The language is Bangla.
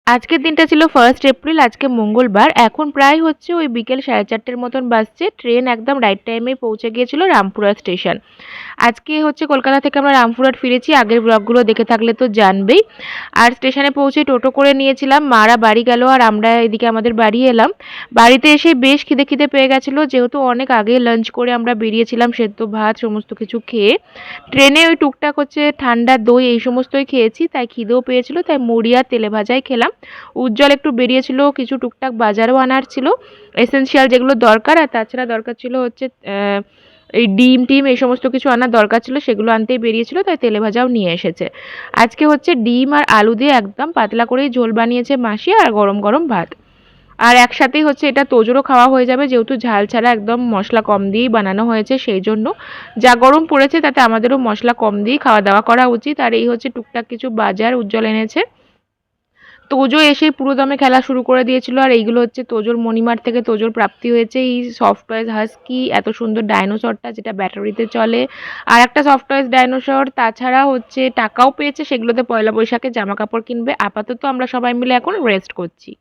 আজকের দিনটা ছিল 1st এপ্রিল, আজকে মঙ্গলবার। এখন প্রায় হচ্ছে ওই বিকেল 4:30 মতন বাজছে। ট্রেন একদম রাইট টাইমেই পৌঁছে গিয়েছিল রামপুরহাট স্টেশন। আজকে হচ্ছে কলকাতা থেকে আমরা রামপুরহাট ফিরেছি। আগের ব্লগগুলো দেখে থাকলে তো জানবেই। আর স্টেশনে পৌঁছে টোটো করে নিয়েছিলাম। মারা বাড়ি গেল আর আমরা এদিকে আমাদের বাড়ি এলাম। বাড়িতে এসে বেশ খিদে পেয়ে গেছিল, যেহেতু অনেক আগে লাঞ্চ করে আমরা বেরিয়েছিলাম সেদ্ধ ভাত সমস্ত কিছু খেয়ে। ট্রেনে ওই টুকটাক হচ্ছে ঠান্ডা দই এই সমস্তই খেয়েছি, তাই খিদেও পেয়েছিল, তাই মুড়ি আর তেলে ভাজাই খেলাম। উজ্জ্বল একটু বেরিয়েছিল, কিছু টুকটাক বাজারও আনার ছিল, এসেনশিয়াল যেগুলো দরকার। আর তাছাড়া দরকার ছিল হচ্ছে এই ডিম টিম এই সমস্ত কিছু আনার দরকার ছিল, সেগুলো আনতেই বেরিয়েছিল, তাই তেলে ভাজাও নিয়ে এসেছে। আজকে হচ্ছে ডিম আর আলু দিয়ে একদম পাতলা করেই ঝোল বানিয়েছে মাসি, আর গরম গরম ভাত। আর একসাথেই হচ্ছে এটা তোজোরও খাওয়া হয়ে যাবে, যেহেতু ঝাল ছাড়া একদম মশলা কম দিয়েই বানানো হয়েছে, সেই জন্য যা গরম পড়েছে তাতে আমাদেরও মশলা কম দিয়েই খাওয়া দাওয়া করা উচিত। আর এই হচ্ছে টুকটাক কিছু বাজার উজ্জ্বল এনেছে। তোজো এসেই পুরোদমে খেলা শুরু করে দিয়েছিল। আর এইগুলো হচ্ছে তোজোর মণিমার থেকে তোজোর প্রাপ্তি হয়েছে এই সফট টয়েস হাস্কি, এত সুন্দর ডাইনোসরটা যেটা ব্যাটারিতে চলে, আর একটা সফট টয়েস ডাইনোসর। তাছাড়া হচ্ছে টাকাও পেয়েছে, সেগুলোতে পয়লা বৈশাখে জামা কাপড় কিনবে। আপাতত আমরা সবাই মিলে এখন রেস্ট করছি।